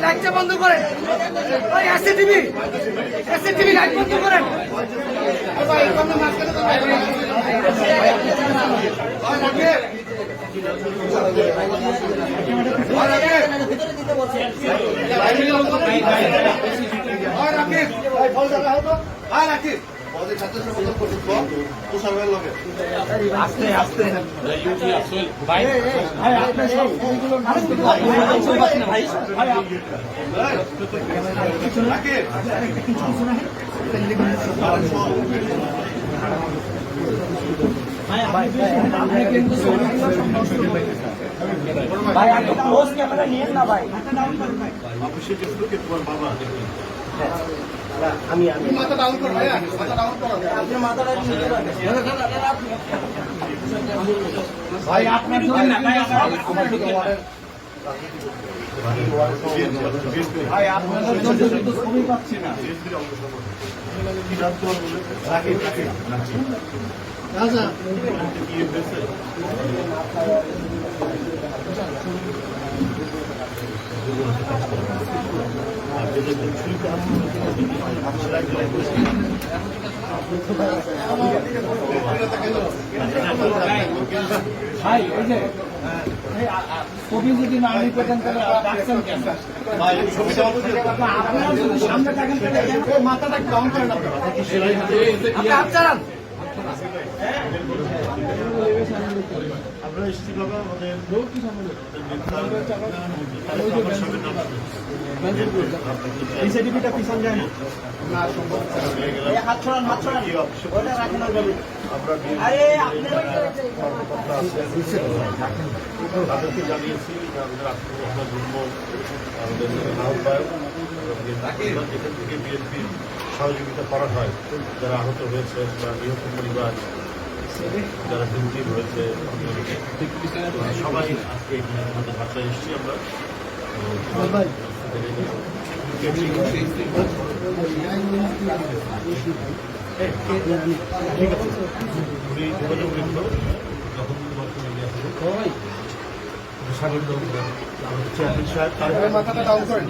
লাইটটা বন্ধ করেন, ওই এসসিটিভি লাইট বন্ধ করেন। আস্তে আস্তে ভাই ভাই আপনি সব ওইগুলো ভাই ভাই আপনি ক্লোজ ক্যামেরা নিয়েন না ভাই। আমি মাথা ডাউন করো ভাই, মাথা ডাউন করো, আপনি মাথাটা নিচে রাখেন ভাই। আপনার জন্য না ভাই, আমার দিকে ভাই আপনাদের জন্য তো ছবি পাচ্ছি না। রাজা ভাই ওই যে ছবি যদি না আনি পেতেন তাহলে ডাকছেন কেন ভাই? আপনারা যদি সামনে থাকেন তাহলে মাথাটা ডাউন করেন, আপনারা চালান। আমরা স্টিভাবে আমাদের পিছন যায় না, হাত ছড়ান, হাত ছড়ান, ওটা রাখেন। তাদেরকে জানিয়েছি আমাদের আত্মহত্যা জন্য আমাদের আহ্বায়ক এখান থেকে বিএনপির সহযোগিতা করা হয়, যারা আহত হয়েছে বা নিহত পরিবার, যারা দুর্নীতি হয়েছে, সবাই আজকে আমাদের বাসায় এসেছি আমরা। ঠিক আছে, উনি যোগাযোগ রেখো যখন চেয়ারম্যান সাহেব মাথাটা ডাউন করেন,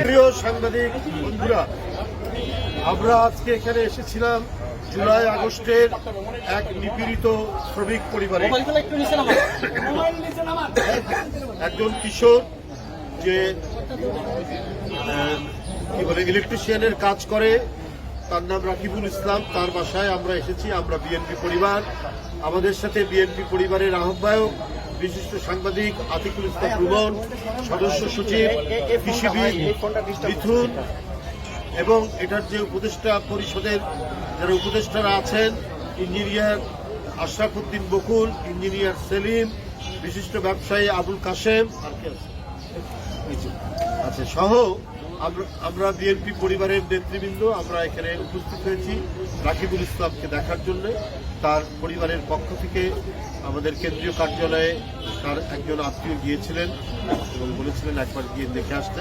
প্রিয় সাংবাদিক বন্ধুরা, আমরা আজকে এখানে এসেছিলাম জুলাই আগস্টের এক নিপীড়িত শ্রমিক পরিবারে একজন কিশোর যে কি বলে ইলেকট্রিশিয়ানের কাজ করে, তার নাম রাকিবুল ইসলাম। তার বাসায় আমরা এসেছি। আমরা বিএনপি পরিবার, আমাদের সাথে বিএনপি পরিবারের আহ্বায়ক বিশিষ্ট সাংবাদিক আতিকুল ইসলাম রুমন, সদস্য সচিব কৃষিবিদ মিথুন, এবং এটার যে উপদেষ্টা পরিষদের যারা উপদেষ্টারা আছেন, ইঞ্জিনিয়ার আশরাফ উদ্দিন বকুল, ইঞ্জিনিয়ার সেলিম, বিশিষ্ট ব্যবসায়ী আবুল কাশেম আচ্ছা সহ আমরা বিএনপি পরিবারের নেতৃবৃন্দ আমরা এখানে উপস্থিত হয়েছি রাকিবুল ইসলামকে দেখার জন্য। তার পরিবারের পক্ষ থেকে আমাদের কেন্দ্রীয় কার্যালয়ে তার একজন আত্মীয় গিয়েছিলেন এবং বলেছিলেন একবার গিয়ে দেখে আসতে।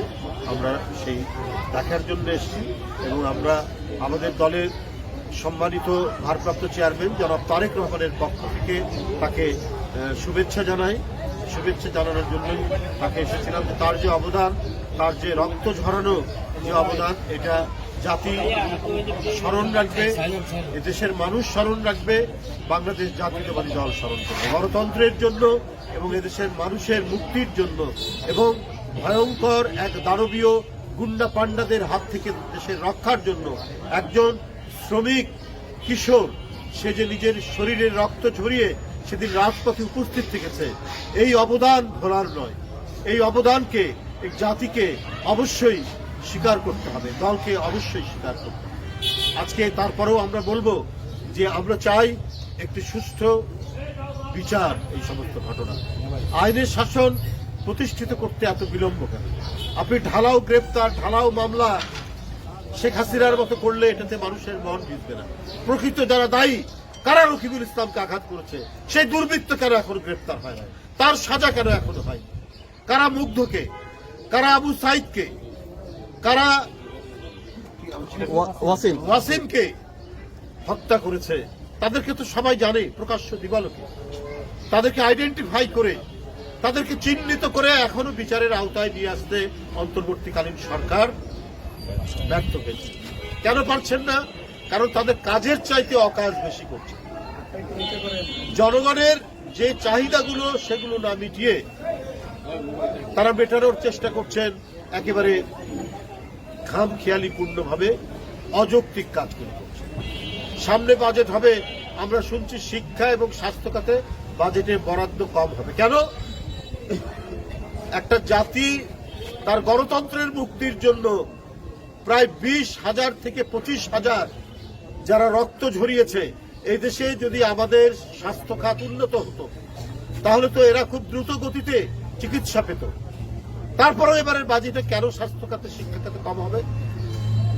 আমরা সেই দেখার জন্য এসেছি এবং আমরা আমাদের দলের সম্মানিত ভারপ্রাপ্ত চেয়ারম্যান জনাব তারেক রহমানের পক্ষ থেকে তাকে শুভেচ্ছা জানাই। শুভেচ্ছা জানানোর জন্যই তাকে এসেছিলাম। তার যে অবদান, তার যে রক্ত ঝরানো যে অবদান, এটা জাতি স্মরণ রাখবে, এদেশের মানুষ স্মরণ রাখবে, বাংলাদেশ জাতীয়তাবাদী দল স্মরণ করবে। গণতন্ত্রের জন্য এবং এদেশের মানুষের মুক্তির জন্য এবং ভয়ঙ্কর এক দানবীয় গুন্ডা পান্ডাদের হাত থেকে দেশের রক্ষার জন্য একজন শ্রমিক কিশোর, সে যে নিজের শরীরের রক্ত ঝরিয়ে সেদিন রাজপথে উপস্থিত থেকেছে, এই অবদান ভোলার নয়। এই অবদানকে, এই জাতিকে অবশ্যই স্বীকার করতে হবে, দলকে অবশ্যই স্বীকার করতে হবে। আজকে তারপরেও আমরা বলবো যে আমরা চাই একটি সুষ্ঠু বিচার। এই সমস্ত ঘটনা, আইনের শাসন প্রতিষ্ঠিত করতে এত বিলম্ব কেন? আপনি ঢালাও গ্রেপ্তার, ঢালাও মামলা শেখ হাসিনার মতো করলে এটাতে মানুষের মন ভিজবে না। প্রকৃত যারা দায়ী, কারা রকিবুল ইসলামকে আঘাত করেছে, সেই দুর্বৃত্ত কেন এখনো গ্রেপ্তার হয় না? তার সাজা কেন এখনো হয়নি? কারা মুগ্ধকে, কারা আবু সাইদকে, কারা ওয়াসিমকে হত্যা করেছে? তাদেরকে তো সবাই জানে, প্রকাশ্য দিবালোকে। তাদেরকে আইডেন্টিফাই করে, তাদেরকে চিহ্নিত করে এখনো বিচারের আওতায় নিয়ে আসতে অন্তর্বর্তীকালীন সরকার ব্যর্থ হয়েছে। কেন পারছেন না? কারণ তাদের কাজের চাইতে অকাজ বেশি করছে। জনগণের যে চাহিদাগুলো সেগুলো না মিটিয়ে তারা মেটানোর চেষ্টা করছেন একেবারে খামখেয়ালিপূর্ণভাবে অযৌক্তিক কাজগুলো করছে। সামনে বাজেট হবে, আমরা শুনছি শিক্ষা এবং স্বাস্থ্য খাতে বাজেটের বরাদ্দ কম হবে। কেন? একটা জাতি তার গণতন্ত্রের মুক্তির জন্য প্রায় 20,000 থেকে 25,000 যারা রক্ত ঝরিয়েছে, এই দেশে যদি আমাদের স্বাস্থ্য খাত উন্নত হতো তাহলে তো এরা খুব দ্রুত গতিতে চিকিৎসা পেত। তারপরেও এবারের বাজেটে কেন স্বাস্থ্য খাতে, শিক্ষা খাতে কম হবে?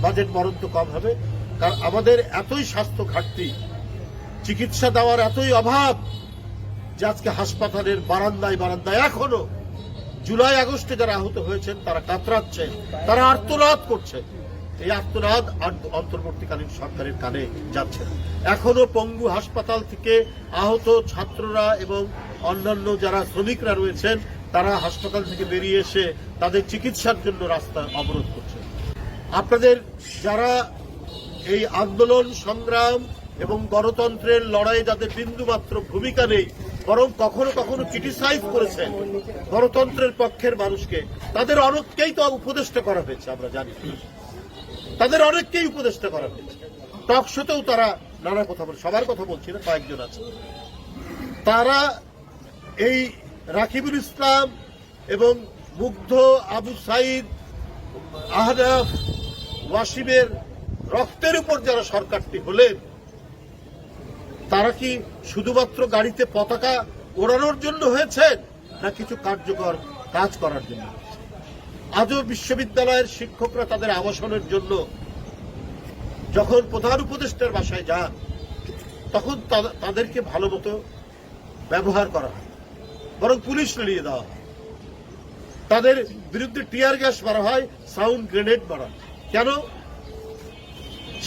বাজেট বরাদ্দ কম হবে কারণ আমাদের এতই স্বাস্থ্য ঘাটতি, চিকিৎসা দেওয়ার এতই অভাব যে আজকে হাসপাতালের বারান্দায় বারান্দায় এখনো জুলাই আগস্টে যারা আহত হয়েছেন তারা কাতরাচ্ছেন, তারা আর্তনাদ করছে। এই আর্তনাদ অন্তর্বর্তীকালীন সরকারের কানে যাচ্ছে না। এখনো পঙ্গু হাসপাতাল থেকে আহত ছাত্ররা এবং অন্যান্য যারা শ্রমিকরা রয়েছেন তারা হাসপাতাল থেকে বেরিয়ে এসে তাদের চিকিৎসার জন্য রাস্তা অবরোধ করছে। আপনাদের যারা এই আন্দোলন সংগ্রাম এবং গণতন্ত্রের লড়াইয়ে যাদের বিন্দুমাত্র ভূমিকা নেই, বরং কখনো কখনো ক্রিটিসাইজ করেছেন গণতন্ত্রের পক্ষের মানুষকে, তাদের অনেককেই তো উপদেষ্টা করা হয়েছে। আমরা জানি তাদের অনেককেই উপদেষ্টা করা হয়েছে। টক শোতেও তারা নানা কথা বলে, সবার কথা বলছি না, কয়েকজন আছে। তারা এই রাকিবুল ইসলাম এবং মুগ্ধ, আবু সাইদ, আহনাফ, ওয়াসিমের রক্তের উপর যারা সরকারটি হলেন, তারা কি শুধুমাত্র গাড়িতে পতাকা ওড়ানোর জন্য হয়েছেন না কিছু কার্যকর কাজ করার জন্য? আজও বিশ্ববিদ্যালয়ের শিক্ষকরা তাদের আবাসনের জন্য যখন প্রধান উপদেষ্টার বাসায় যান তখন তাদেরকে ভালো মতো ব্যবহার করা হয়, বরং পুলিশ নিয়ে দেওয়া হয়। তাদের বিরুদ্ধে টিয়ার গ্যাস মারা হয়, সাউন্ড গ্রেনেড মারা হয়। কেন?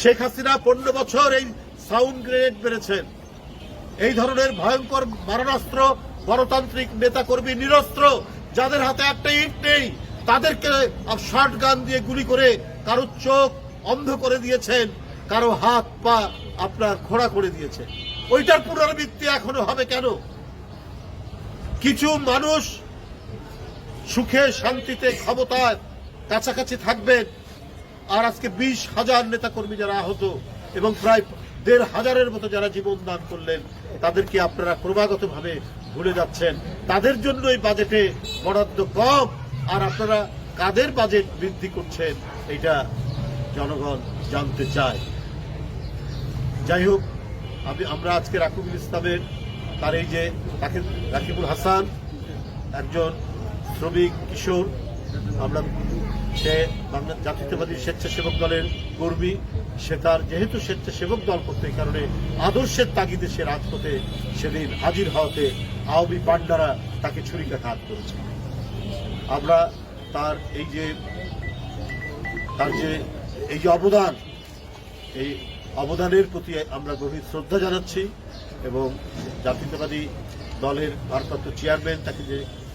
শেখ হাসিনা 15 বছর এই সাউন্ড গ্রেনেড মেরেছেন। এই ধরনের ভয়ঙ্কর মারণাস্ত্র গণতান্ত্রিক নেতাকর্মী নিরস্ত্র যাদের হাতে একটা ইট নেই তাদেরকে শর্ট গান দিয়ে গুলি করে কারো চোখ অন্ধ করে দিয়েছেন, কারো হাত পা আপনার খোঁড়া করে দিয়েছে। ওইটার পুনরাবৃত্তি এখনো হবে কেন? কিছু মানুষ সুখে শান্তিতে ক্ষমতার কাছাকাছি থাকবেন, আর আজকে 20,000 নেতাকর্মী যারা আহত এবং প্রায় 1,500-এর মতো যারা জীবন দান করলেন তাদেরকে আপনারা ক্রমাগতভাবে ভুলে যাচ্ছেন। তাদের জন্য এই বাজেটে বরাদ্দ কম, আর আপনারা কাদের বাজেট বৃদ্ধি করছেন এটা জনগণ জানতে চায়। যাই হোক, আমরা আজকে রাকিবুল ইসলামের তার এই যে রাকিবুল হাসান একজন শ্রমিক কিশোর, আমরা সে বাংলাদেশ জাতীয়তাবাদী স্বেচ্ছাসেবক দলের কর্মী, সে তার যেহেতু স্বেচ্ছাসেবক দল করতে এই কারণে আদর্শের তাগিদে সে রাজপথে সেদিন হাজির হওয়াতে আওয়ামী পান্ডারা তাকে ছুরিকাঘাত করেছে। আমরা তার এই যে অবদান, এই অবদানের প্রতি আমরা গভীর শ্রদ্ধা জানাচ্ছি এবং জাতীয়তাবাদী দলের ভারপ্রাপ্ত চেয়ারম্যান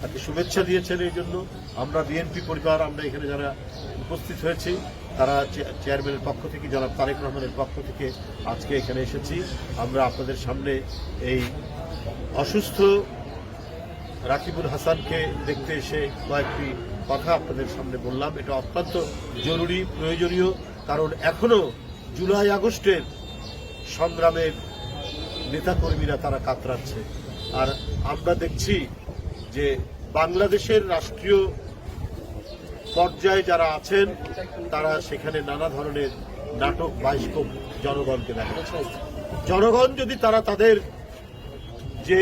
তাকে শুভেচ্ছা দিয়েছেন। এই জন্য আমরা বিএনপি পরিবার, আমরা এখানে যারা উপস্থিত হয়েছি তারা চেয়ারম্যানের পক্ষ থেকে, জনাব তারেক রহমানের পক্ষ থেকে আজকে এখানে এসেছি। আমরা আপনাদের সামনে এই অসুস্থ রাকিবুল হাসানকে দেখতে এসে কয়েকটি কথা আপনাদের সামনে বললাম। এটা অত্যন্ত জরুরি, প্রয়োজনীয়, কারণ এখনো জুলাই আগস্টের সংগ্রামের নেতাকর্মীরা তারা কাতরাচ্ছে। আর আমরা দেখছি যে বাংলাদেশের রাষ্ট্রীয় পর্যায়ে যারা আছেন তারা সেখানে নানা ধরনের নাটক বাস্তব জনগণকে দেখাচ্ছে। জনগণ যদি তারা তাদের যে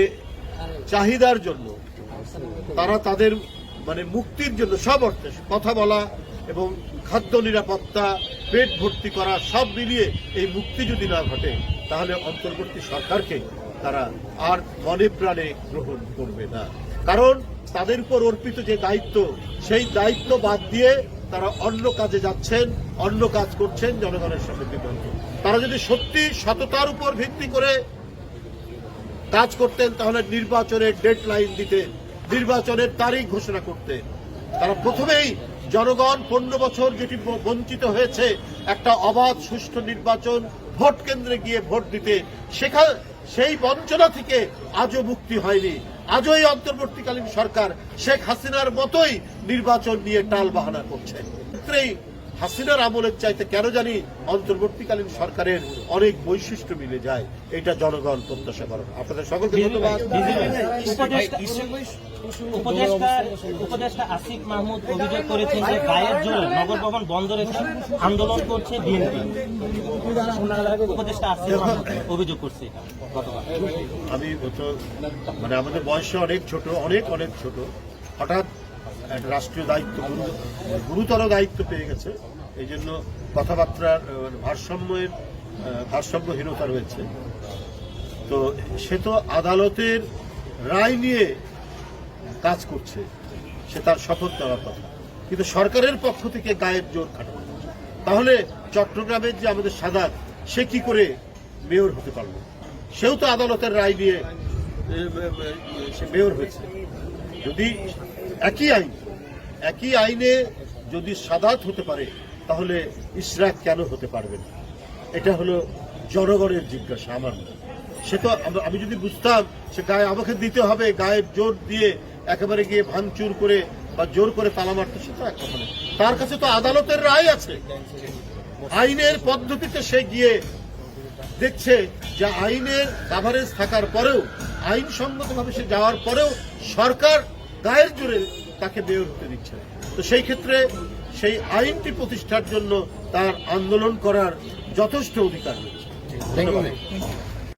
চাহিদার জন্য, তারা তাদের মানে মুক্তির জন্য সব অর্থে কথা বলা এবং খাদ্য নিরাপত্তা, পেট ভর্তি করা সব মিলিয়ে এই মুক্তি যদি না ঘটে, তাহলে অন্তর্বর্তী সরকারকে তারা আর মনে প্রাণে গ্রহণ করবে না। কারণ তাদের উপর অর্পিত যে দায়িত্ব, সেই দায়িত্ব বাদ দিয়ে তারা অন্য কাজে যাচ্ছেন, অন্য কাজ করছেন, জনগণের সাথে বিভ্রান্ত। তারা যদি সত্যি সততার উপর ভিত্তি করে কাজ করতেন, তাহলে নির্বাচনের ডেডলাইন দিতে, নির্বাচনের তারিখ ঘোষণা করতে। তারা প্রথমেই জনগণ 15 বছর যেটি বঞ্চিত হয়েছে একটা অবাধ সুষ্ঠু নির্বাচন, ভোট কেন্দ্রে গিয়ে ভোট দিতে, সেই বঞ্চনা থেকে আজও মুক্তি হয়নি। আজও এই অন্তর্বর্তীকালীন সরকার শেখ হাসিনার মতোই নির্বাচন নিয়ে টাল বাহানা করছে। হাসিনার আমলের চাইতে কেন জানি অন্তর্বর্তীকালীন সরকারের অনেক বৈশিষ্ট্য মিলে যায়। এটা জনগণ প্রত্যাশা করেন। আপনাদের সকলকে ধন্যবাদ। উপদেষ্টা আসিফ মাহমুদ অভিযোগ করেছেন যে গায়ের জোরে নগর ভবন বন্ধ রেখে আন্দোলন করছে বিএনপি। উপদেষ্টা আসিফ মাহমুদ অভিযোগ করছে। আমি মানে আমাদের বয়সে অনেক ছোট, অনেক ছোট, হঠাৎ একটা রাষ্ট্রীয় দায়িত্ব, গুরুতর দায়িত্ব পেয়ে গেছে। এই জন্য কথাবার্তার ভারসাম্যহীনতা রয়েছে। তো সে তো আদালতের রায় নিয়ে কাজ করছে, সে তার শপথ দেওয়ার কথা, কিন্তু সরকারের পক্ষ থেকে গায়ের জোর খাটানো। তাহলে চট্টগ্রামের যে আমাদের সাদাত, সে কি করে মেয়র হতে পারল? সেও তো আদালতের রায় নিয়ে সে মেয়র হয়েছে। যদি একই আইনে যদি সাদাত হতে পারে, তাহলে ইশরাক কেন হতে পারবে না? এটা হলো জনগণের জিজ্ঞাসা, আমার না। সে তো আমি যদি বুঝতাম সে গায়ে আমাকে দিতে হবে, গায়ের জোর দিয়ে একেবারে গিয়ে ভাঙচুর করে বা জোর করে তালা মারতে, সে তো এক কথা না। তার কাছে তো আদালতের রায় আছে, আইনের পদ্ধতিতে সে গিয়ে দেখছে যে আইনের কাভারেজ থাকার পরেও, আইনসম্মতভাবে সে যাওয়ার পরেও সরকার গায়ের জোরে তাকে মেয়র হতে দিচ্ছে। তো সেই ক্ষেত্রে সেই আইনটি প্রতিষ্ঠার জন্য তার আন্দোলন করার যথেষ্ট অধিকার রয়েছে। ধন্যবাদ।